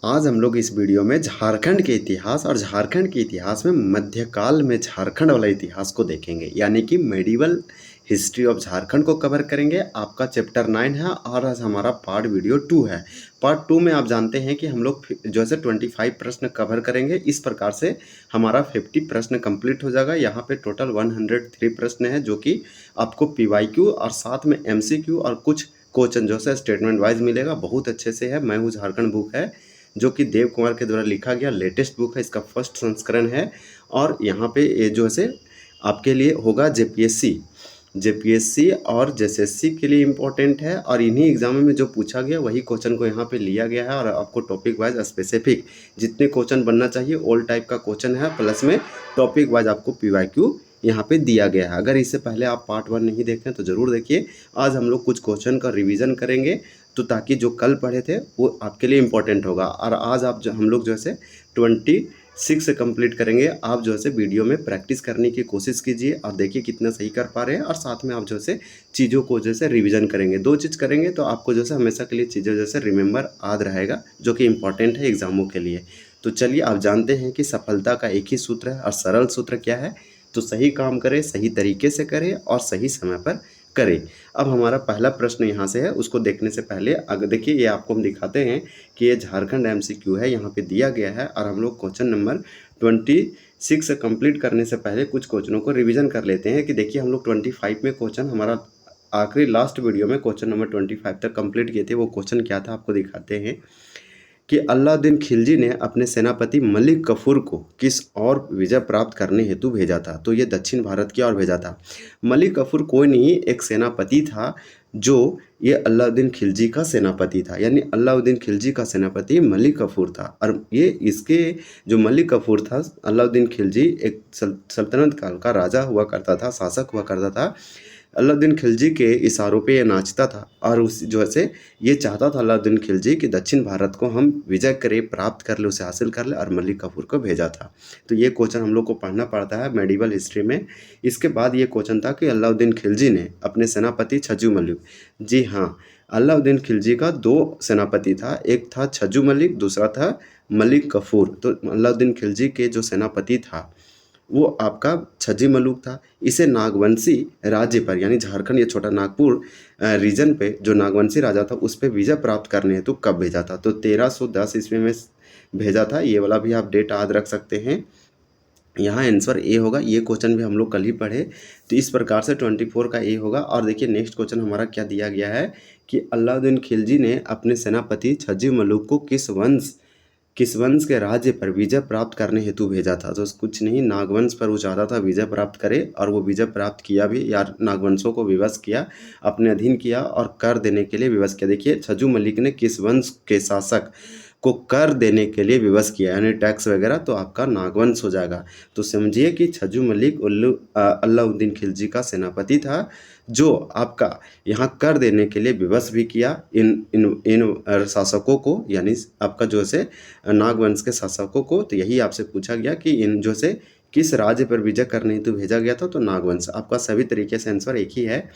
आज हम लोग इस वीडियो में झारखंड के इतिहास और झारखंड के इतिहास में मध्यकाल में झारखंड वाला इतिहास को देखेंगे, यानी कि मेडिवल हिस्ट्री ऑफ झारखंड को कवर करेंगे। आपका चैप्टर 9 है और आज हमारा पार्ट वीडियो 2 है। पार्ट 2 में आप जानते हैं कि हम लोग जो है 25 प्रश्न कवर करेंगे। इस प्रकार से हमारा 50 प्रश्न कंप्लीट हो जाएगा। यहाँ पे टोटल 103 प्रश्न है, जो कि आपको पीवाईक्यू और साथ में एमसीक्यू और कुछ क्वेश्चन जो है स्टेटमेंट वाइज मिलेगा। बहुत अच्छे से है। मैं हूँ झारखंड बुक है, जो कि देव कुमार के द्वारा लिखा गया लेटेस्ट बुक है। इसका फर्स्ट संस्करण है। और यहाँ पे ये जो है आपके लिए होगा जेपीएससी और जेएसएससी के लिए इम्पोर्टेंट है। और इन्हीं एग्जामों में जो पूछा गया वही क्वेश्चन को यहाँ पे लिया गया है। और आपको टॉपिक वाइज स्पेसिफिक जितने क्वेश्चन बनना चाहिए ऑल टाइप का क्वेश्चन है, प्लस में टॉपिक वाइज आपको पीवाईक्यू यहाँ पे दिया गया है। अगर इससे पहले आप पार्ट 1 नहीं देखें तो ज़रूर देखिए। आज हम लोग कुछ क्वेश्चन का रिवीजन करेंगे, तो ताकि जो कल पढ़े थे वो आपके लिए इम्पोर्टेंट होगा। और आज आप जो हम लोग जो है 26 से कंप्लीट करेंगे। आप जो है वीडियो में प्रैक्टिस करने की कोशिश कीजिए और देखिए कितना सही कर पा रहे हैं। और साथ में आप जो है चीज़ों को जैसे रिवीजन करेंगे। 2 चीज़ करेंगे तो आपको जो है हमेशा के लिए चीज़ें जैसे रिमेंबर याद रहेगा, जो कि इम्पोर्टेंट है एग्जामों के लिए। तो चलिए, आप जानते हैं कि सफलता का एक ही सूत्र है, और सरल सूत्र क्या है? तो सही काम करें, सही तरीके से करें और सही समय पर करें। अब हमारा पहला प्रश्न यहाँ से है, उसको देखने से पहले अगर देखिए, ये आपको हम दिखाते हैं कि ये झारखंड एमसीक्यू है, यहाँ पे दिया गया है। और हम लोग क्वेश्चन नंबर 26 कंप्लीट करने से पहले कुछ क्वेश्चनों को रिवीजन कर लेते हैं। कि देखिए, हम लोग 25 में क्वेश्चन हमारा आखिरी लास्ट वीडियो में क्वेश्चन नंबर 25 तक कंप्लीट किए थे। वो क्वेश्चन क्या था आपको दिखाते हैं कि अलाउद्दीन खिलजी ने अपने सेनापति मलिक कफूर को किस और विजय प्राप्त करने हेतु भेजा था? तो ये दक्षिण भारत की ओर भेजा था। मलिक कफूर कोई नहीं, एक सेनापति था जो ये अलाउद्दीन खिलजी का सेनापति था। यानी अलाउद्दीन खिलजी का सेनापति मलिक कफूर था। और ये इसके जो मलिक कफूर था, अलाउद्दीन खिलजी एक सल्तनत काल का राजा हुआ करता था, शासक हुआ करता था। अलाउद्दीन खिलजी के इशारों पे ये नाचता था। और उस जो है ये चाहता था अलाउद्दीन खिलजी कि दक्षिण भारत को हम विजय करें, प्राप्त कर ले, उसे हासिल कर ले, और मलिक कफूर को भेजा था। तो ये क्वेश्चन हम लोग को पढ़ना पड़ता है मेडिवल हिस्ट्री में। इसके बाद ये क्वेश्चन था कि अलाउद्दीन खिलजी ने अपने सेनापति छज्जू मलिक, जी हाँ, अलाउद्दीन खिलजी का 2 सेनापति था, एक था छज्जू मलिक, दूसरा था मलिक कफूर। तो अलाउद्दीन खिलजी के जो सेनापति था वो आपका छज्जी मलुक था। इसे नागवंशी राज्य पर, यानी झारखंड, ये छोटा नागपुर रीजन पे जो नागवंशी राजा था उस पर विजय प्राप्त करने हेतु कब भेजा था? तो 1310 ईस्वी में भेजा था। ये वाला भी आप डेट याद रख सकते हैं। यहाँ आंसर ए होगा। ये क्वेश्चन भी हम लोग कल ही पढ़े। तो इस प्रकार से 24 का ए होगा। और देखिए नेक्स्ट क्वेश्चन हमारा क्या दिया गया है कि अलाउद्दीन खिलजी ने अपने सेनापति छज्जी मलुक को किस वंश के राज्य पर विजय प्राप्त करने हेतु भेजा था? तो कुछ नहीं, नागवंश पर वो चाहता था विजय प्राप्त करे, और वो विजय प्राप्त किया भी। यार, नागवंशों को विवश किया, अपने अधीन किया और कर देने के लिए विवश किया। देखिए, छज्जू मलिक ने किस वंश के शासक को कर देने के लिए विवश किया, यानी टैक्स वगैरह, तो आपका नागवंश हो जाएगा। तो समझिए कि छज्जू मलिक अलाउद्दीन खिलजी का सेनापति था, जो आपका यहाँ कर देने के लिए विवश भी किया इन इन इन शासकों को, यानी आपका जो है नागवंश के शासकों को। तो यही आपसे पूछा गया कि इन जो से किस राज्य पर विजय करने हेतु भेजा गया था? तो नागवंश। आपका सभी तरीके से आंसर एक ही है।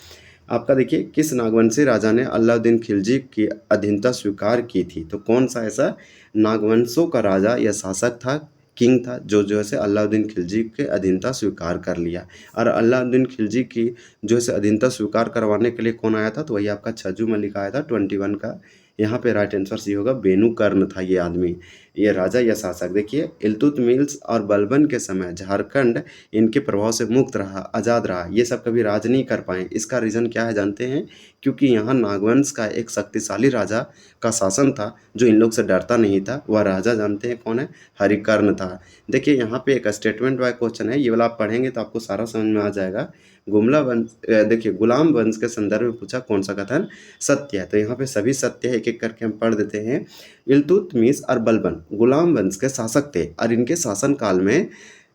आपका देखिए, किस नागवंशी राजा ने अलाउद्दीन खिलजी की अधीनता स्वीकार की थी? तो कौन सा ऐसा नागवंशों का राजा या शासक था, किंग था, जो है अलाउद्दीन खिलजी के अधीनता स्वीकार कर लिया? और अलाउद्दीन खिलजी की जो है अधीनता स्वीकार करवाने के लिए कौन आया था? तो वही आपका छज्जू मलिक आया था। 21 का यहाँ पे राइट आंसर सी होगा। बेनुकर्ण था ये आदमी, ये राजा या शासक। देखिए, इल्तुतमिश और बलबन के समय झारखंड इनके प्रभाव से मुक्त रहा, आज़ाद रहा। ये सब कभी राज नहीं कर पाए। इसका रीज़न क्या है जानते हैं? क्योंकि यहाँ नागवंश का एक शक्तिशाली राजा का शासन था, जो इन लोग से डरता नहीं था। वह राजा जानते हैं कौन है? हरिकर्ण था। देखिए, यहाँ पे एक स्टेटमेंट वाइज क्वेश्चन है, ये वाला आप पढ़ेंगे तो आपको सारा समझ में आ जाएगा। देखिए, गुलाम वंश के संदर्भ में पूछा कौन सा कथन सत्य है? तो यहाँ पे सभी सत्य है, एक एक करके हम पढ़ देते हैं। इल्तुतमिश और बलबन गुलाम वंश के शासक थे, और इनके शासन काल में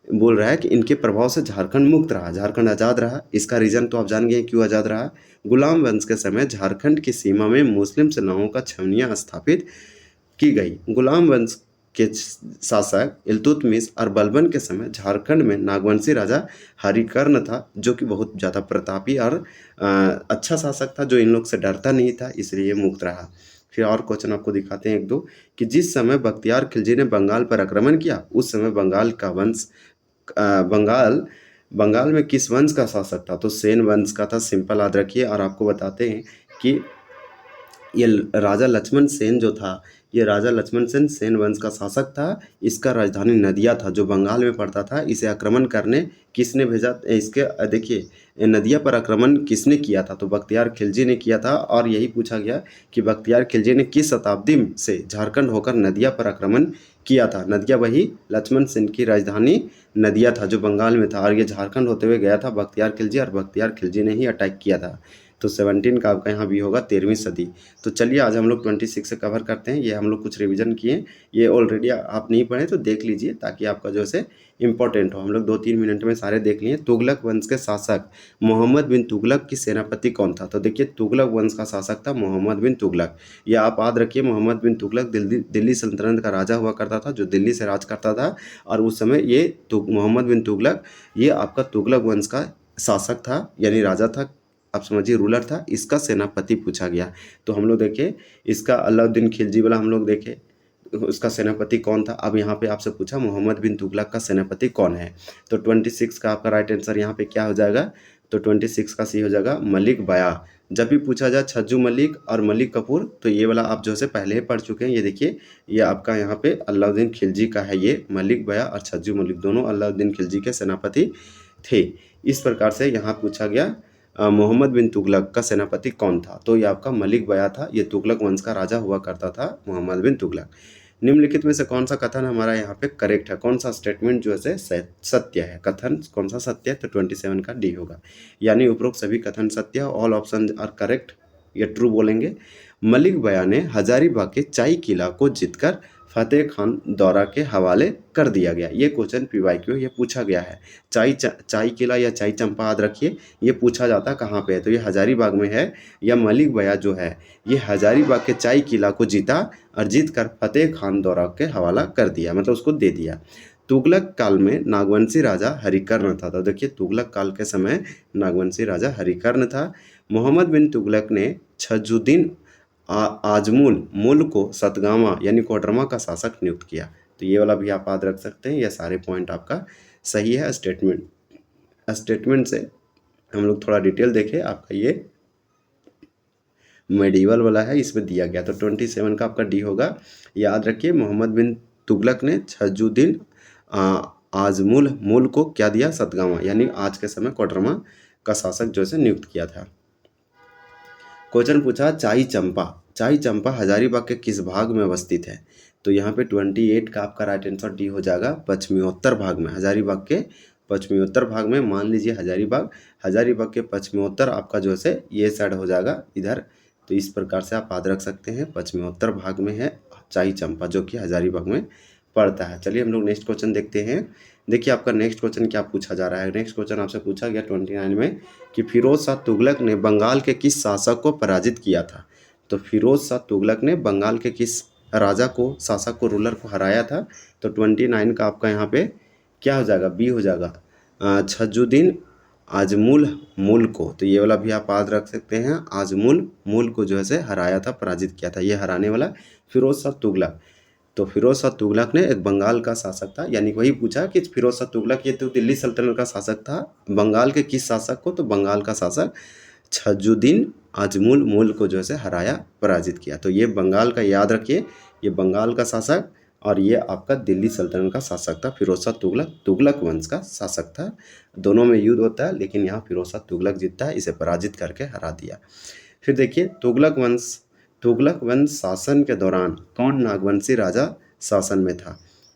बोल रहा है कि इनके प्रभाव से झारखंड मुक्त रहा, झारखंड आज़ाद रहा। इसका रीज़न तो आप जान गए क्यों आज़ाद रहा। गुलाम वंश के समय झारखंड की सीमा में मुस्लिम सेनाओं का छावनियाँ स्थापित की गई। गुलाम वंश के शासक इल्तुतमिश और बलबन के समय झारखंड में नागवंशी राजा हरिकर्ण था, जो कि बहुत ज़्यादा प्रतापी और अच्छा शासक था, जो इन लोग से डरता नहीं था, इसलिए मुक्त रहा। फिर और क्वेश्चन आपको दिखाते हैं एक दो, कि जिस समय बख्तियार खिलजी ने बंगाल पर आक्रमण किया उस समय बंगाल का वंश बंगाल में किस वंश का शासक था? तो सेन वंश का था, सिंपल याद रखिए। और आपको बताते हैं कि ये राजा लक्ष्मण सेन जो था, ये राजा लक्ष्मण सेन सेन वंश का शासक था। इसका राजधानी नदिया था जो बंगाल में पड़ता था। इसे आक्रमण करने किसने भेजा? इसके देखिए नदिया पर आक्रमण किसने किया था? तो बख्तियार खिलजी ने किया था। और यही पूछा गया कि बख्तियार खिलजी ने किस शताब्दी से झारखंड होकर नदिया पर आक्रमण किया था? नदिया वही लक्ष्मण सेन की राजधानी नदिया था जो बंगाल में था, और ये झारखंड होते हुए गया था बख्तियार खिलजी, और बख्तियार खिलजी ने ही अटैक किया था। तो 17 का आपका यहाँ भी होगा 13वीं सदी। तो चलिए आज हम लोग 26 से कवर करते हैं। ये हम लोग कुछ रिवीजन किए, ये ऑलरेडी आप नहीं पढ़े तो देख लीजिए ताकि आपका जो है इंपॉर्टेंट हो। हम लोग 2-3 मिनट में सारे देख लिए। तुगलक वंश के शासक मोहम्मद बिन तुगलक की सेनापति कौन था? तो देखिए तुगलक वंश का शासक था मोहम्मद बिन तुगलक। ये आप याद रखिए, मोहम्मद बिन तुगलक दिल्ली सल्तनत का राजा हुआ करता था, जो दिल्ली से राज करता था। और उस समय ये मोहम्मद बिन तुगलक ये आपका तुगलक वंश का शासक था, यानी राजा था, आप समझिए रूलर था। इसका सेनापति पूछा गया तो हम लोग देखे इसका अलाउद्दीन खिलजी वाला हम लोग देखे, उसका सेनापति कौन था। अब यहाँ पे आपसे पूछा मोहम्मद बिन तुगलक का सेनापति कौन है? तो 26 का आपका राइट आंसर यहाँ पे क्या हो जाएगा? तो 26 का सी हो जाएगा मलिक बया। जब भी पूछा जाए छज्जू मलिक और मलिक कफूर, तो ये वाला आप जो है पहले ही पढ़ चुके हैं। ये देखिए ये आपका यहाँ पे अलाउद्दीन खिलजी का है। ये मलिक बया और छज्जू मलिक दोनों अलाउद्दीन खिलजी के सेनापति थे। इस प्रकार से यहाँ पूछा गया मोहम्मद बिन तुगलक का सेनापति कौन था? तो ये आपका मलिक बया था। ये तुगलक वंश का राजा हुआ करता था मोहम्मद बिन तुगलक। निम्नलिखित में से कौन सा कथन हमारा यहाँ पे करेक्ट है? कौन सा स्टेटमेंट जो है सत्य है? कथन कौन सा सत्य है? तो 27 का डी होगा, यानी उपरोक्त सभी कथन सत्य, ऑल ऑप्शन आर करेक्ट, ये ट्रू बोलेंगे। मलिक बया ने हजारीबाग के चाई किला को जीतकर फतेह खान दौरा के हवाले कर दिया गया। ये क्वेश्चन PYQ ये पूछा गया है। चाई किला या चाई चंपा याद रखिए, ये पूछा जाता कहाँ पे है? तो ये हजारीबाग में है। या मलिक बया जो है ये हजारीबाग के चाई किला को जीता और जीत कर फतेह खान दौरा के हवाला कर दिया, मतलब उसको दे दिया। तुगलक काल में नागवंशी राजा हरिकर्ण था। तो देखिए तुगलक काल के समय नागवंशी राजा हरिकर्ण था। मोहम्मद बिन तुगलक ने छजुद्दीन आजमुल को सतगावा यानी कोडरमा का शासक नियुक्त किया। तो ये वाला भी आप याद रख सकते हैं। यह सारे पॉइंट आपका सही है। स्टेटमेंट से हम लोग थोड़ा डिटेल देखें। आपका ये मेडिवल वाला है, इसमें दिया गया। तो 27 का आपका डी होगा। याद रखिए मोहम्मद बिन तुगलक ने छजुद्दीन आजमुल को क्या दिया? सतगावा यानी आज के समय कोडरमा का शासक जो है नियुक्त किया था। क्वेश्चन पूछा चाई चंपा हजारीबाग के किस भाग में अवस्थित है? तो यहाँ पे 28 का आपका राइट आंसर डी हो जाएगा, पश्चिमोत्तर भाग में। हजारीबाग के पश्चिमोत्तर भाग में, मान लीजिए हजारीबाग के पश्चिमोत्तर आपका जो है ये साइड हो जाएगा इधर। तो इस प्रकार से आप याद रख सकते हैं, पश्चिमोत्तर भाग में है चाई चंपा जो कि हजारीबाग में पड़ता है। चलिए हम लोग नेक्स्ट क्वेश्चन देखते हैं। देखिए आपका नेक्स्ट क्वेश्चन क्या पूछा जा रहा है। नेक्स्ट क्वेश्चन आपसे पूछा गया 29 में कि फिरोज शाह तुगलक ने बंगाल के किस शासक को पराजित किया था? तो फिरोज शाह तुगलक ने बंगाल के किस राजा को, शासक को, रूलर को हराया था? तो 29 का आपका यहाँ पे क्या हो जाएगा? बी हो जाएगा, छजुद्दीन आजमुल को। तो ये वाला भी आप याद रख सकते हैं, आजमुल को जो है हराया था, पराजित किया था। ये हराने वाला फिरोज शाह तुगलक। तो फिरोज शाह तुगलक ने एक बंगाल का शासक था, यानी वही पूछा कि फिरोज शाह तुगलक ये तो दिल्ली सल्तनत का शासक था, बंगाल के किस शासक को? तो बंगाल का शासक छजुद्दीन आजमुल को जो है हराया, पराजित किया। तो ये बंगाल का याद रखिए, ये बंगाल का शासक और ये आपका दिल्ली सल्तनत का शासक था। फिरोज शाह तुगलक वंश का शासक था। दोनों में युद्ध होता है, लेकिन यहाँ फिरोज शाह तुगलक जीतता है, इसे पराजित करके हरा दिया। फिर देखिए तुगलक वंश शासन के दौरान कौन नागवंशी राजा शासन में था?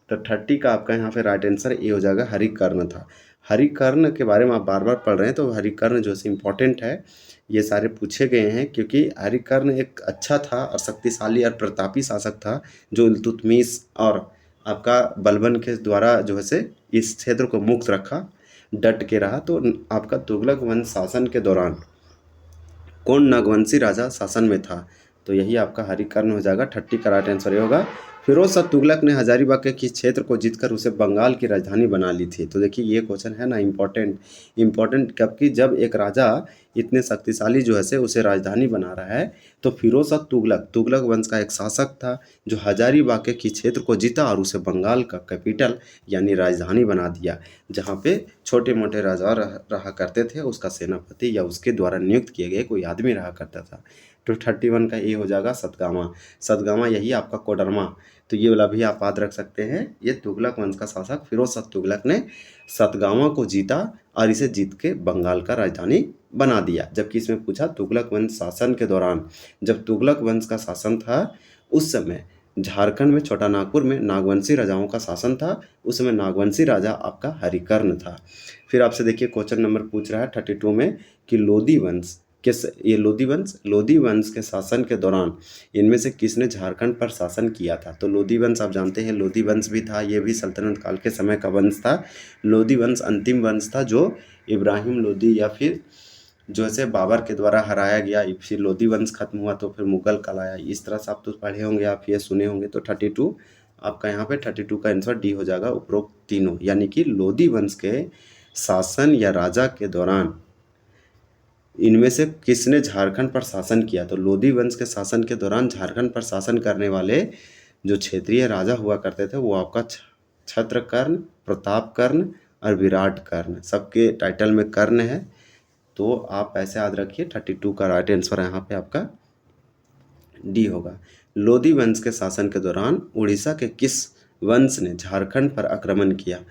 तो 30 का आपका यहाँ पे राइट आंसर ये हो जाएगा, हरिकर्ण था। हरिकर्ण के बारे में आप बार बार पढ़ रहे हैं, तो हरिकर्ण जो है इम्पोर्टेंट है, ये सारे पूछे गए हैं क्योंकि हरिकर्ण एक अच्छा था और शक्तिशाली और प्रतापी शासक था, जो इल्तुतमिश और आपका बलबन के द्वारा जो है इस क्षेत्र को मुक्त रखा, डट के रहा। तो आपका तुगलक वंश शासन के दौरान कौन नागवंशी राजा शासन में था? तो यही आपका हरिकर्ण हो जाएगा। 30 का राइट आंसर ये होगा। फिरोज शाह तुगलक ने हजारीबाग के किस क्षेत्र को जीतकर उसे बंगाल की राजधानी बना ली थी? तो देखिए ये क्वेश्चन है ना इम्पोर्टेंट। इम्पोर्टेंट कब कि जब एक राजा इतने शक्तिशाली जो है से उसे राजधानी बना रहा है, तो फिरोज शाह तुगलक तुगलक वंश का एक शासक था जो हजारीबाग के किस क्षेत्र को जीता और उसे बंगाल का कैपिटल यानी राजधानी बना दिया, जहाँ पे छोटे मोटे राजा रहा करते थे, उसका सेनापति या उसके द्वारा नियुक्त किए गए कोई आदमी रहा करता था। तो 31 का ये हो जाएगा सतगावा। सतगावा यही आपका कोडरमा। तो ये वाला भी आप याद रख सकते हैं। ये तुगलक वंश का शासक फिरोज शाह तुगलक ने सतगावा को जीता और इसे जीत के बंगाल का राजधानी बना दिया। जबकि इसमें पूछा तुगलक वंश शासन के दौरान, जब तुगलक वंश का शासन था उस समय झारखंड में छोटा नागपुर में नागवंशी राजाओं का शासन था। उस समय नागवंशी राजा आपका हरिकर्ण था। फिर आपसे देखिए क्वेश्चन नंबर पूछ रहा है 32 में कि लोधी वंश ये लोधी वंश के शासन के दौरान इनमें से किसने झारखंड पर शासन किया था? तो लोधी वंश आप जानते हैं, लोधी वंश भी था, ये भी सल्तनत काल के समय का वंश था। लोधी वंश अंतिम वंश था जो इब्राहिम लोधी या फिर जो है बाबर के द्वारा हराया गया। फिर लोधी वंश खत्म हुआ तो फिर मुगल काल आया। इस तरह से आप तो पढ़े होंगे, आप ये सुने होंगे। तो 32 आपका यहाँ पे 32 का आंसर डी हो जाएगा, उपरोक्त तीनों। यानी कि लोधी वंश के शासन या राजा के दौरान इनमें से किसने झारखंड पर शासन किया? तो लोधी वंश के शासन के दौरान झारखंड पर शासन करने वाले जो क्षेत्रीय राजा हुआ करते थे वो आपका छत्रकर्ण, प्रतापकर्ण और विराट कर्ण। सबके टाइटल में कर्ण है, तो आप ऐसे याद रखिए। 32 का राइट आंसर यहाँ पे आपका डी होगा। लोधी वंश के शासन के दौरान उड़ीसा के किस वंश ने झारखंड पर आक्रमण किया?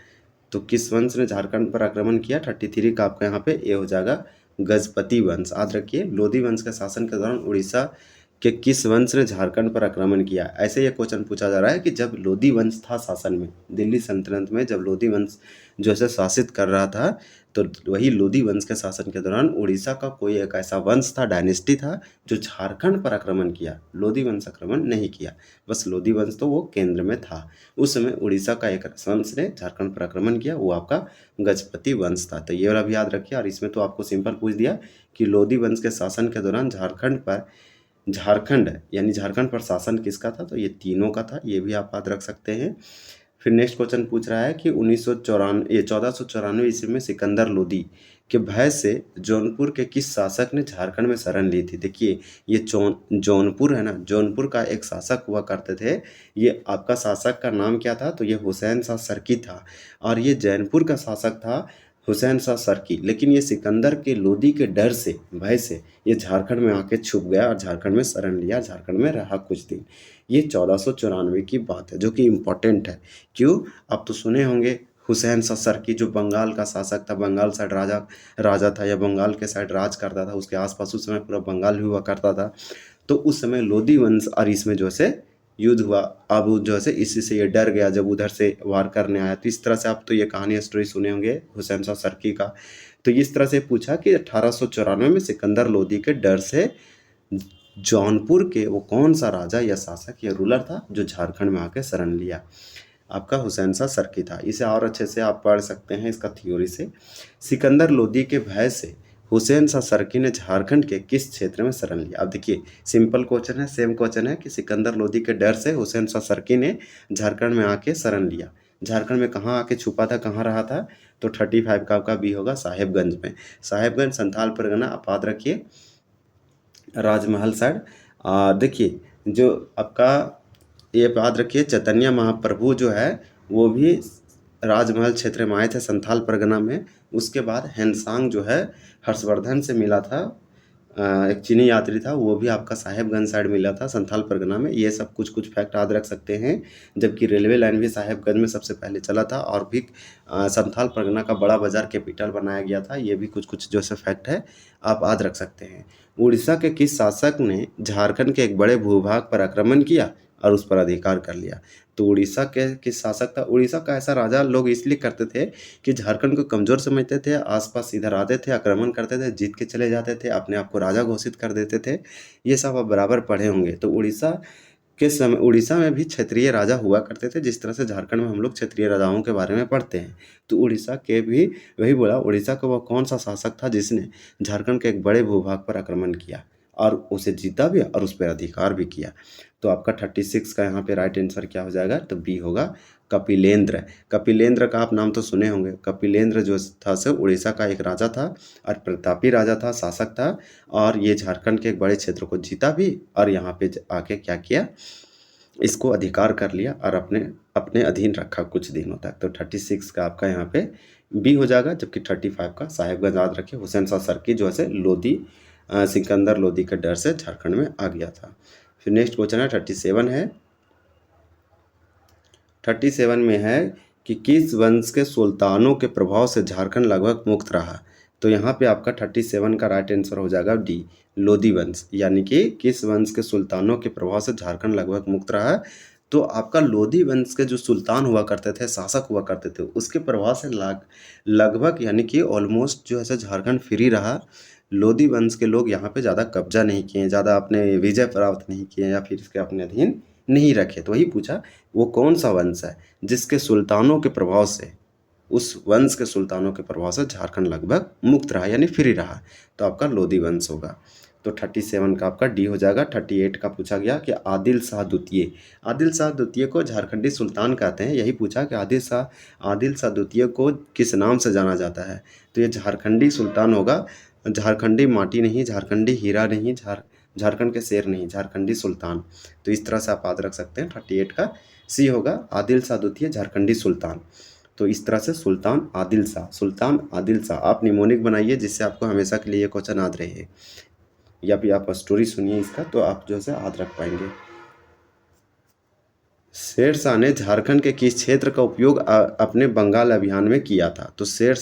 तो किस वंश ने झारखंड पर आक्रमण किया? 33 का आपका यहाँ पे ए हो जाएगा, गजपति वंश। याद रखिए, लोधी वंश के शासन के दौरान उड़ीसा के किस वंश ने झारखंड पर आक्रमण किया? ऐसे ये क्वेश्चन पूछा जा रहा है कि जब लोधी वंश था शासन में, दिल्ली सल्तनत में जब लोधी वंश जो है शासित कर रहा था, तो वही लोधी वंश के शासन के दौरान उड़ीसा का कोई एक ऐसा वंश था, डायनेस्टी था, जो झारखंड पर आक्रमण किया। लोधी वंश आक्रमण नहीं किया, बस लोधी वंश तो वो केंद्र में था। उस समय उड़ीसा का एक वंश ने झारखंड पर आक्रमण किया, वो आपका गजपति वंश था। तो ये वाला भी याद रखिए। और इसमें तो आपको सिंपल पूछ दिया कि लोधी वंश के शासन के दौरान झारखंड यानी झारखंड पर शासन किसका था? तो ये तीनों का था। ये भी आप याद रख सकते हैं। फिर नेक्स्ट क्वेश्चन पूछ रहा है कि 1494 ईस्वी में सिकंदर लोधी के भय से जौनपुर के किस शासक ने झारखंड में शरण ली थी? देखिए ये जौनपुर है ना, जौनपुर का एक शासक हुआ करते थे। ये आपका शासक का नाम क्या था? तो ये हुसैन शाह सरकी था। और ये जौनपुर का शासक था हुसैन शाह सरकी। लेकिन ये सिकंदर के लोधी के डर से, भय से ये झारखंड में आके छुप गया और झारखंड में शरण लिया, झारखंड में रहा कुछ दिन। ये 1494 की बात है, जो कि इम्पोर्टेंट है। क्यों? आप तो सुने होंगे हुसैन शाह सरकी जो बंगाल का शासक था, बंगाल साइड राजा था या बंगाल के साइड राज करता था। उसके आसपास उस समय पूरा बंगाल भी हुआ करता था। तो उस समय लोधी वंश और इसमें जो है युद्ध हुआ। अब जो है इसी से ये डर गया जब उधर से वार करने आया। तो इस तरह से आप तो ये कहानी स्टोरी सुने होंगे हुसैन शाह सरकी का। तो इस तरह से पूछा कि 1894 में सिकंदर लोधी के डर से जौनपुर के वो कौन सा राजा या शासक या रूलर था जो झारखंड में आके शरण लिया? आपका हुसैन शाह सरकी था। इसे और अच्छे से आप पढ़ सकते हैं इसका थ्योरी से। सिकंदर लोधी के भय से हुसैन शाह सरकी ने झारखंड के किस क्षेत्र में शरण लिया? अब देखिए सिंपल क्वेश्चन है, सेम क्वेश्चन है कि सिकंदर लोधी के डर से हुसैन शाह सरकी ने झारखंड में आके शरण लिया। झारखंड में कहाँ आके छुपा था, कहाँ रहा था? तो 35 का आपका बी होगा, साहेबगंज में। साहेबगंज संथाल परगना, आप याद रखिए, राजमहल साइड। देखिए जो आपका ये याद रखिए, चैतन्य महाप्रभु जो है वो भी राजमहल क्षेत्र में आए थे, संथाल परगना में। उसके बाद हेनसांग जो है हर्षवर्धन से मिला था, एक चीनी यात्री था, वो भी आपका साहेबगंज साइड मिला था, संथाल परगना में। ये सब कुछ कुछ फैक्ट याद रख सकते हैं। जबकि रेलवे लाइन भी साहेबगंज में सबसे पहले चला था और भी संथाल परगना का बड़ा बाजार कैपिटल बनाया गया था। ये भी कुछ कुछ जो है फैक्ट है, आप याद रख सकते हैं। उड़ीसा के किस शासक ने झारखंड के एक बड़े भूभाग पर आक्रमण किया और उस पर अधिकार कर लिया? तो उड़ीसा के किस शासक था? उड़ीसा का ऐसा राजा लोग इसलिए करते थे कि झारखंड को कमज़ोर समझते थे, आसपास इधर आते थे, आक्रमण करते थे, जीत के चले जाते थे, अपने आप को राजा घोषित कर देते थे। ये सब आप बराबर पढ़े होंगे। तो उड़ीसा के समय उड़ीसा में भी क्षेत्रीय राजा हुआ करते थे, जिस तरह से झारखंड में हम लोग क्षेत्रीय राजाओं के बारे में पढ़ते हैं। तो उड़ीसा के भी वही बोला, उड़ीसा का वह कौन सा शासक था जिसने झारखंड के एक बड़े भूभाग पर आक्रमण किया और उसे जीता भी और उस पर अधिकार भी किया। तो आपका 36 का यहाँ पे राइट आंसर क्या हो जाएगा, तो बी होगा कपिलेंद्र। कपिलेंद्र का आप नाम तो सुने होंगे। कपिलेंद्र जो था से उड़ीसा का एक राजा था और प्रतापी राजा था, शासक था, और ये झारखंड के एक बड़े क्षेत्र को जीता भी और यहाँ पे आके क्या किया, इसको अधिकार कर लिया और अपने अपने अधीन रखा कुछ दिनों तक। तो 36 का आपका यहाँ पे बी हो जाएगा। जबकि 35 का साहेबगंज याद रखिए, हुसैन शाह सरकी जो है लोधी सिकंदर लोधी के डर से झारखंड में आ गया था। फिर नेक्स्ट क्वेश्चन है 37 है। 37 में है कि किस वंश के सुल्तानों के प्रभाव से झारखंड लगभग मुक्त रहा। तो यहाँ पे आपका 37 का राइट आंसर हो जाएगा डी, लोधी वंश। यानी कि किस वंश के सुल्तानों के प्रभाव से झारखंड लगभग मुक्त रहा है। तो आपका लोधी वंश के जो सुल्तान हुआ करते थे, शासक हुआ करते थे, उसके प्रभाव से लगभग यानी कि ऑलमोस्ट जो है झारखंड फ्री रहा। लोधी वंश के लोग यहाँ पे ज़्यादा कब्जा नहीं किए, ज़्यादा अपने विजय प्राप्त नहीं किए या फिर इसके अपने अधीन नहीं रखे। तो वही पूछा वो कौन सा वंश है जिसके सुल्तानों के प्रभाव से, उस वंश के सुल्तानों के प्रभाव से झारखंड लगभग मुक्त रहा यानी फ्री रहा। तो आपका लोधी वंश होगा। तो 37 का आपका डी हो जाएगा। 38 का पूछा गया कि आदिल शाह द्वितीय, आदिल शाह द्वितीय को झारखंडी सुल्तान कहते हैं। यही पूछा कि आदिल शाह द्वितीय को किस नाम से जाना जाता है। तो ये झारखंडी सुल्तान होगा। झारखंडी माटी नहीं, झारखंडी हीरा नहीं, झारखंड के शेर नहीं, झारखंडी सुल्तान। तो इस तरह से आप याद रख सकते हैं। 38 का सी होगा, आदिल शाह द्वितीय झारखंडी सुल्तान। तो इस तरह से सुल्तान आदिल शाह आप निमोनिक बनाइए जिससे आपको हमेशा के लिए ये क्वेश्चन याद रहे, या फिर आप स्टोरी सुनिए इसका तो आप जो है याद रख पाएंगे। शेर शाह ने झारखंड के किस क्षेत्र का उपयोग अपने बंगाल अभियान में किया था। तो शेर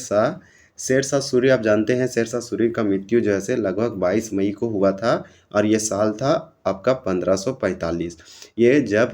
शाह सूरी आप जानते हैं। शेर शाह सूरी का मृत्यु जो है लगभग 22 मई को हुआ था और ये साल था आपका 1545। ये जब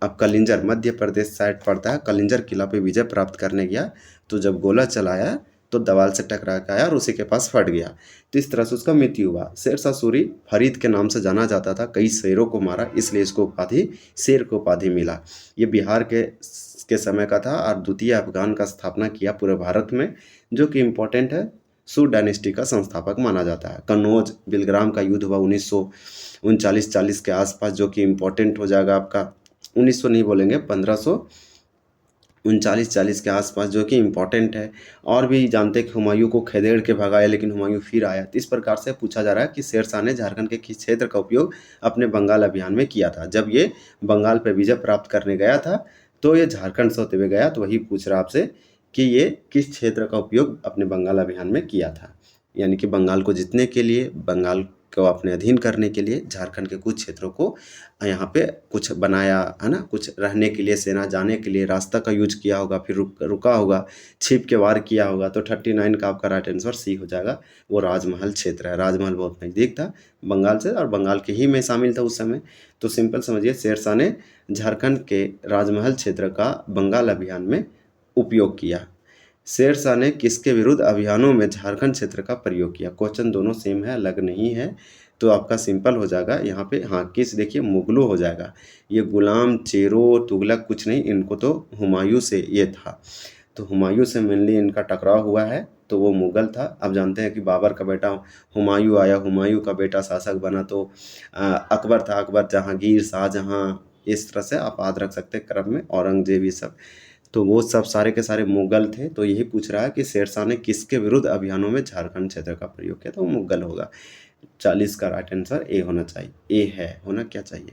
अब कलिंजर मध्य प्रदेश साइड पड़ता है, कलिंजर किला पे विजय प्राप्त करने गया तो जब गोला चलाया तो दीवार से टकरा के आया और उसी के पास फट गया। तो इस तरह से उसका मृत्यु हुआ। शेर शाह सूरी फरीद के नाम से जाना जाता था, कई शेरों को मारा इसलिए इसको उपाधि शेर को उपाधि मिला। ये बिहार के समय का था और द्वितीय अफगान का स्थापना किया पूरे भारत में, जो कि इम्पोर्टेंट है। सू डायनेस्टी का संस्थापक माना जाता है। कन्नौज बिलग्राम का युद्ध हुआ 1939-40 के आसपास, जो कि इम्पोर्टेंट हो जाएगा आपका 1900 नहीं बोलेंगे, 1539-40 के आसपास, जो कि इम्पोर्टेंट है। और भी जानते हैं कि हुमायूं को खदेड़ के भगाया लेकिन हुमायूं फिर आया। तो इस प्रकार से पूछा जा रहा है कि शेर शाह ने झारखंड के किस क्षेत्र का उपयोग अपने बंगाल अभियान में किया था। जब ये बंगाल पर विजय प्राप्त करने गया था तो ये झारखंड से होते हुए गया। तो वही पूछ रहा आपसे कि ये किस क्षेत्र का उपयोग अपने बंगाल अभियान में किया था। यानी कि बंगाल को जीतने के लिए, बंगाल को अपने अधीन करने के लिए झारखंड के कुछ क्षेत्रों को यहाँ पे कुछ बनाया है ना, कुछ रहने के लिए, सेना जाने के लिए रास्ता का यूज किया होगा, फिर रुका होगा, छिप के वार किया होगा। तो 39 का आपका राइट आंसर सी हो जाएगा। वो राजमहल क्षेत्र है। राजमहल बहुत नज़दीक था बंगाल से और बंगाल के ही में शामिल था उस समय। तो सिंपल समझिए, शेर शाह ने झारखंड के राजमहल क्षेत्र का बंगाल अभियान में उपयोग किया। शेर शाह ने किसके विरुद्ध अभियानों में झारखंड क्षेत्र का प्रयोग किया। क्वेश्चन दोनों सेम है, अलग नहीं है। तो आपका सिंपल हो जाएगा यहाँ पे, हाँ किस, देखिए मुगलों हो जाएगा। ये गुलाम, चेरो, तुगलक कुछ नहीं, इनको तो हुमायूं से ये था। तो हुमायूं से मेनली इनका टकराव हुआ है, तो वो मुगल था। अब जानते हैं कि बाबर का बेटा हुमायूं आया, हुमायूं का बेटा शासक बना तो अकबर था, अकबर, जहांगीर, शाहजहां, इस तरह से आप याद रख सकते हैं क्रम में, औरंगजेब, ये सब। तो वो सब सारे के सारे मुगल थे। तो यही पूछ रहा है कि शेर शाह ने किसके विरुद्ध अभियानों में झारखंड क्षेत्र का प्रयोग किया। तो वो मुगल होगा। 40 का राइट आंसर ए होना चाहिए। ए है, होना क्या चाहिए।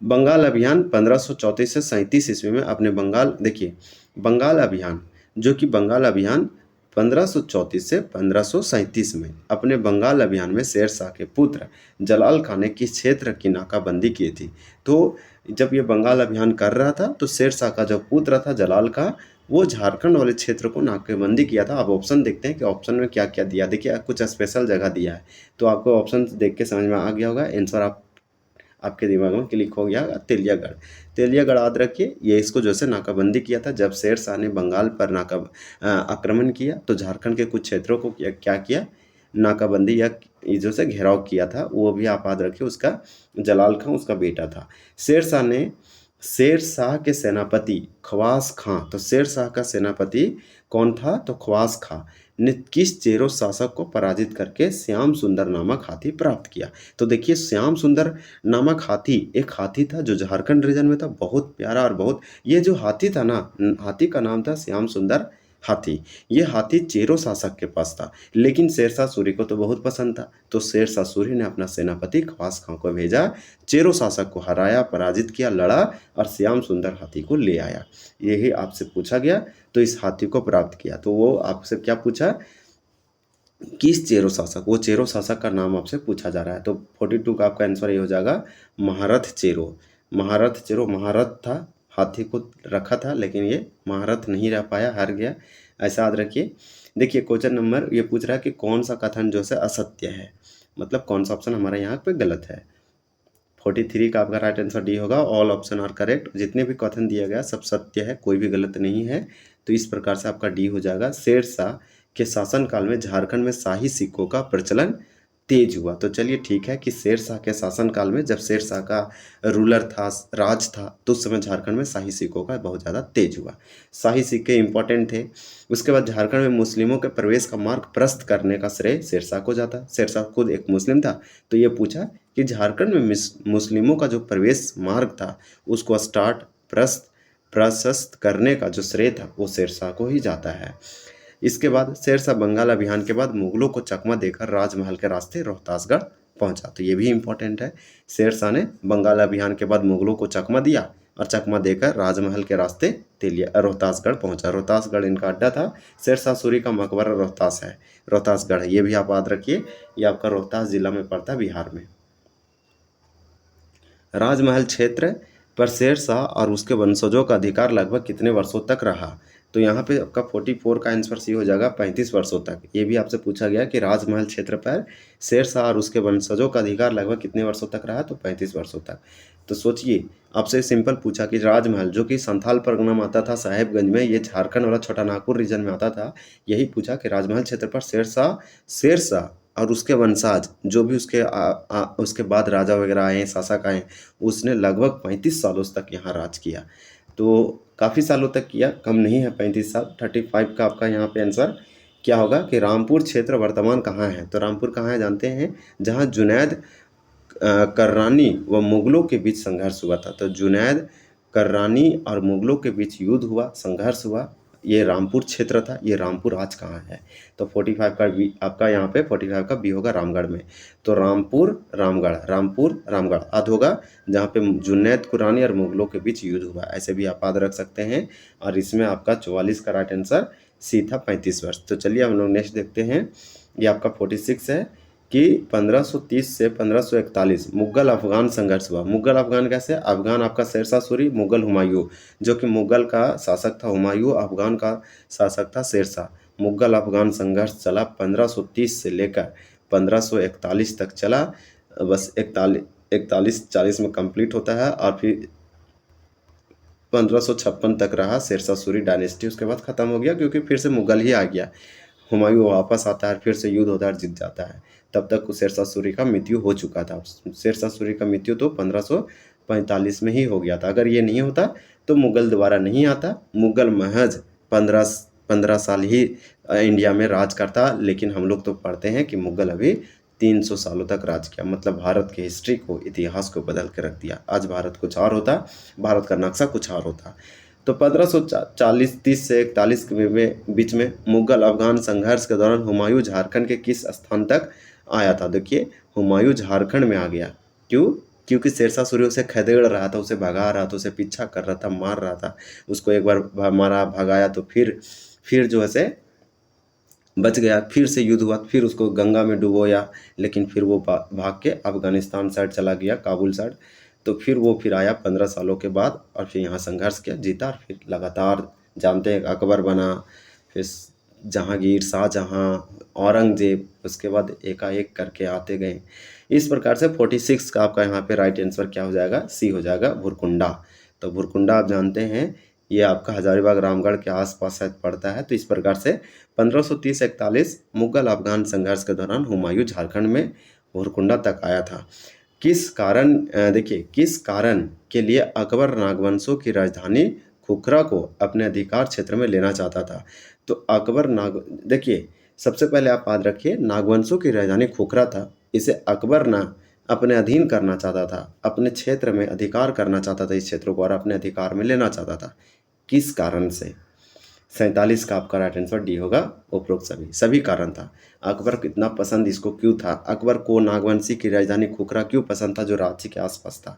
बंगाल अभियान 1534 से 37 ईस्वी में अपने बंगाल, देखिए बंगाल अभियान, जो कि बंगाल अभियान 1534 से 1537 में अपने बंगाल अभियान में शेर शाह के पुत्र जलाल खान ने किस क्षेत्र की नाकाबंदी की थी। तो जब ये बंगाल अभियान कर रहा था तो शेर शाह का जो पुत्र था जलाल का, वो झारखंड वाले क्षेत्र को नाकेबंदी किया था। अब ऑप्शन देखते हैं कि ऑप्शन में क्या क्या दिया। देखिए कुछ स्पेशल जगह दिया है, तो आपको ऑप्शन देख के समझ में आ गया होगा। आंसर आपके दिमाग में क्लिक हो गया। तेलियागढ़ याद रखिए, ये इसको जो से नाकाबंदी किया था जब शेर शाह ने बंगाल पर आक्रमण किया तो झारखंड के कुछ क्षेत्रों को क्या किया, नाकाबंदी या जो से घेराव किया था। वो भी आप याद रखिए, उसका जलाल खां उसका बेटा था। शेर शाह के सेनापति ख्वास खां, तो शेर शाह का सेनापति कौन था, तो ख्वास खां। ने किस चेरो शासक को पराजित करके श्याम सुंदर नामक हाथी प्राप्त किया। तो देखिए श्याम सुंदर नामक हाथी एक हाथी था जो झारखंड रीजन में था, बहुत प्यारा और बहुत, ये जो हाथी था ना, हाथी का नाम था श्याम सुंदर हाथी। ये हाथी चेरो शासक के पास था, लेकिन शेरशाह सूरी को तो बहुत पसंद था, तो शेरशाह सूरी ने अपना सेनापति खवास खां को भेजा, चेरो शासक को हराया, पराजित किया, लड़ा और श्याम सुंदर हाथी को ले आया। यही आपसे पूछा गया, तो इस हाथी को प्राप्त किया। तो वो आपसे क्या पूछा, किस चेरो शासक, वो चेरो शासक का नाम आपसे पूछा जा रहा है। तो 42 का आपका आंसर ये हो जाएगा महारथ चेरो। महारथ चेरो, महारथ था, हाथी को रखा था, लेकिन ये महारथ नहीं रह पाया, हार गया, ऐसा याद रखिए। देखिए क्वेश्चन नंबर ये पूछ रहा है कि कौन सा कथन जो है असत्य है, मतलब कौन सा ऑप्शन हमारा यहाँ पे गलत है। 43 का आपका राइट आंसर डी होगा, ऑल ऑप्शन आर करेक्ट। जितने भी कथन दिया गया सब सत्य है, कोई भी गलत नहीं है। तो इस प्रकार से आपका डी हो जाएगा। शेरशाह के शासनकाल में झारखंड में शाही सिक्कों का प्रचलन तेज हुआ। तो चलिए ठीक है कि शेरशाह के शासनकाल में, जब शेरशाह का रूलर था, राज था, तो उस समय झारखंड में शाही सिक्कों का बहुत ज़्यादा तेज हुआ। शाही सिक्के इंपॉर्टेंट थे। उसके बाद झारखंड में मुस्लिमों के प्रवेश का मार्ग प्रशस्त करने का श्रेय शेरशाह को जाता। शेरशाह खुद एक मुस्लिम था, तो ये पूछा कि झारखंड में मुस्लिमों का जो प्रवेश मार्ग था उसको प्रशस्त करने का जो श्रेय था वो शेरशाह को ही जाता है। इसके बाद शेरशाह बंगाल अभियान के बाद मुगलों को चकमा देकर राजमहल के रास्ते रोहतासगढ़ पहुंचा। तो ये भी इंपॉर्टेंट है। शेरशाह ने बंगाल अभियान के बाद मुगलों को चकमा दिया और चकमा देकर राजमहल के रास्ते तेलिया रोहतासगढ़ पहुंचा। रोहतासगढ़ इनका अड्डा था। शेरशाह सूरी का मकबरा रोहतास है, रोहतासगढ़ है, ये भी आप याद रखिए। ये आपका रोहतास जिला में पड़ता है, बिहार में। राजमहल क्षेत्र पर शेरशाह और उसके वंशजों का अधिकार लगभग कितने वर्षों तक रहा। तो यहाँ पे आपका 44 का आंसर सी हो जाएगा, 35 वर्षों तक। ये भी आपसे पूछा गया कि राजमहल क्षेत्र पर शेरशाह और उसके वंशजों का अधिकार लगभग कितने वर्षों तक रहा, तो 35 वर्षों तक। तो सोचिए, आपसे सिंपल पूछा कि राजमहल जो कि संथाल परगना में आता था, साहेबगंज में, ये झारखंड वाला छोटा नागपुर रीजन में आता था। यही पूछा कि राजमहल क्षेत्र पर शेरशाह और उसके वंशज जो भी उसके बाद राजा वगैरह आए, शासक आए, उसने लगभग 35 सालों तक यहाँ राज किया। तो काफ़ी सालों तक किया, कम नहीं है 35 साल। 35 का आपका यहाँ पे आंसर क्या होगा कि रामपुर क्षेत्र वर्तमान कहाँ है। तो रामपुर कहाँ है जानते हैं, जहाँ जुनैद कर्रानी व मुगलों के बीच संघर्ष हुआ था। तो जुनैद कर्रानी और मुगलों के बीच युद्ध हुआ, संघर्ष हुआ, ये रामपुर क्षेत्र था। ये रामपुर आज कहाँ है, तो 45 का बी आपका यहाँ पे 45 का बी होगा, रामगढ़ में। तो रामपुर रामगढ़ आद होगा, जहाँ पे जुनैद कुरानी और मुगलों के बीच युद्ध हुआ। ऐसे भी आप याद रख सकते हैं। और इसमें आपका 44 का राइट आंसर सी था, 35 वर्ष। तो चलिए हम लोग नेक्स्ट देखते हैं। ये आपका 46 है कि 1530 से 1541 मुगल अफगान संघर्ष हुआ। मुगल अफगान कैसे, अफगान आपका शेरशाह सूरी, मुगल हुमायूं, जो कि मुगल का शासक था हुमायूं, अफगान का शासक था शेरशाह। मुगल अफगान संघर्ष चला 1530 से लेकर 1541 तक चला। बस 41-40 में कंप्लीट होता है, और फिर 1556 तक रहा शेरशाह सूरी डायनेस्टी। उसके बाद ख़त्म हो गया, क्योंकि फिर से मुगल ही आ गया। हुमायूं वापस आता है, फिर से युद्ध होता है, जीत जाता है। तब तक शेरशाह सूरी का मृत्यु हो चुका था। शेरशाह सूरी का मृत्यु तो 1545 में ही हो गया था। अगर ये नहीं होता तो मुगल दोबारा नहीं आता। मुगल महज 15 साल ही इंडिया में राज करता, लेकिन हम लोग तो पढ़ते हैं कि मुगल अभी 300 सालों तक राज किया। मतलब भारत की हिस्ट्री को, इतिहास को बदल के रख दिया। आज भारत कुछ और होता, भारत का नक्शा कुछ और होता। तो 1540 से 41 के बीच में मुगल अफगान संघर्ष के दौरान हुमायूं झारखंड के किस स्थान तक आया था। देखिए हुमायूं झारखंड में आ गया, क्यों, क्योंकि शेरशाह सूरी उसे खदेड़ रहा था, उसे भगा रहा था, उसे पीछा कर रहा था, मार रहा था। उसको एक बार मारा, भगाया, तो फिर जो है से बच गया। फिर से युद्ध हुआ, फिर उसको गंगा में डुबोया, लेकिन फिर वो भाग के अफगानिस्तान साइड चला गया, काबुल साइड। तो फिर आया 15 सालों के बाद, और फिर यहाँ संघर्ष किया, जीता, और फिर लगातार जानते हैं अकबर बना, फिर जहांगीर, शाहजहाँ, औरंगजेब, उसके बाद एकाएक करके आते गए। इस प्रकार से 46 का आपका यहाँ पे राइट आंसर क्या हो जाएगा, सी हो जाएगा, भुरकुंडा। तो भुरकुंडा आप जानते हैं ये आपका हजारीबाग रामगढ़ के आसपास शायद पड़ता है। तो इस प्रकार से 1530-41 मुगल अफगान संघर्ष के दौरान हुमायूं झारखंड में भुरकुंडा तक आया था। किस कारण, देखिए किस कारण के लिए अकबर नागवंशों की राजधानी खुखरा को अपने अधिकार क्षेत्र में लेना चाहता था। तो देखिए सबसे पहले आप याद रखिए, नागवंशों की राजधानी खोखरा था। इसे अकबर ना अपने अधीन करना चाहता था, अपने क्षेत्र में अधिकार करना चाहता था, इस क्षेत्रों को और अपने अधिकार में लेना चाहता था। किस कारण से? 47 का आपका राइट आंसर डी होगा, उपरोक्त सभी सभी कारण था। अकबर को इतना पसंद इसको क्यों था? अकबर को नागवंशी की राजधानी खोखरा क्यों पसंद था, जो रांची के आसपास था?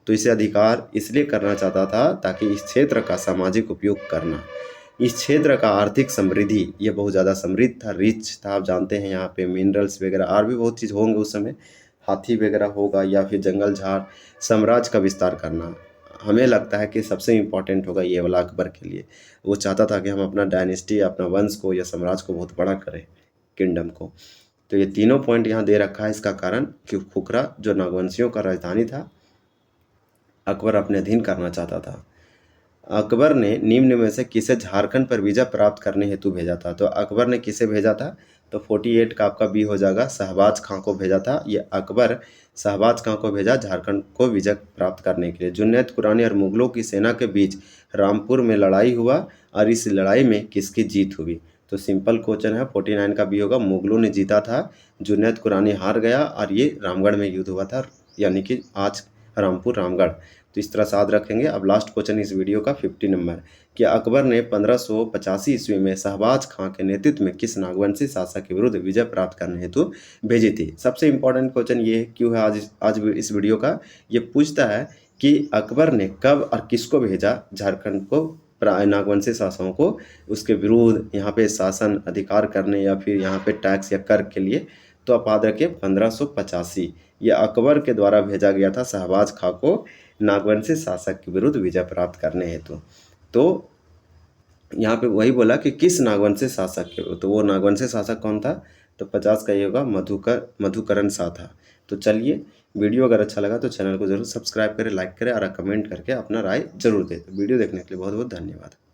तो इसे अधिकार इसलिए करना चाहता था ताकि इस क्षेत्र का सामाजिक उपयोग करना, इस क्षेत्र का आर्थिक समृद्धि, ये बहुत ज़्यादा समृद्ध था, रिच था। आप जानते हैं यहाँ पे मिनरल्स वगैरह और भी बहुत चीज़ होंगे उस समय, हाथी वगैरह होगा या फिर जंगल झाड़, साम्राज्य का विस्तार करना। हमें लगता है कि सबसे इम्पोर्टेंट होगा ये वाला अकबर के लिए। वो चाहता था कि हम अपना डायनेस्टी, अपना वंश को या साम्राज्य को बहुत बड़ा करें, किंगडम को। तो ये तीनों पॉइंट यहाँ दे रखा है। इसका कारण कि खोखरा जो नागवंशियों का राजधानी था, अकबर अपने अधीन करना चाहता था। अकबर ने निम्न में से किसे झारखंड पर वीजा प्राप्त करने हेतु भेजा था? तो अकबर ने किसे भेजा था? तो 48 का आपका बी हो जाएगा, शहबाज खां को भेजा था। ये अकबर शहबाज खां को भेजा झारखंड को वीजा प्राप्त करने के लिए। जुन्नैद कुरानी और मुगलों की सेना के बीच रामपुर में लड़ाई हुआ और इस लड़ाई में किसकी जीत हुई? तो सिंपल क्वेश्चन है, 49 का बी होगा, मुगलों ने जीता था, जुन्नैद कुरानी हार गया और ये रामगढ़ में युद्ध हुआ था, यानी कि आज रामपुर रामगढ़। तो इस तरह से याद रखेंगे। अब लास्ट क्वेश्चन इस वीडियो का 50 नंबर, कि अकबर ने 1585 ईस्वी में शहबाज खां के नेतृत्व में किस नागवंशी शासक के विरुद्ध विजय प्राप्त करने हेतु भेजी थी? सबसे इंपॉर्टेंट क्वेश्चन ये क्यों है आज इस वीडियो का, ये पूछता है कि अकबर ने कब और किसको भेजा झारखंड को, नागवंशी शासकों को, उसके विरुद्ध यहाँ पे शासन अधिकार करने या फिर यहाँ पे टैक्स या कर के लिए। तो आप याद रखिए 1585, ये अकबर के द्वारा भेजा गया था शहबाज खां को नागवंशी शासक के विरुद्ध विजय प्राप्त करने हेतु। तो यहाँ पे वही बोला कि किस नागवंशी शासक के विरुद्ध, तो वो नागवंशी शासक कौन था? तो 50 का ये होगा, मधुकरण शाह था। तो चलिए, वीडियो अगर अच्छा लगा तो चैनल को जरूर सब्सक्राइब करें, लाइक करें और कमेंट करके अपना राय जरूर दें। तो वीडियो देखने के लिए बहुत बहुत धन्यवाद।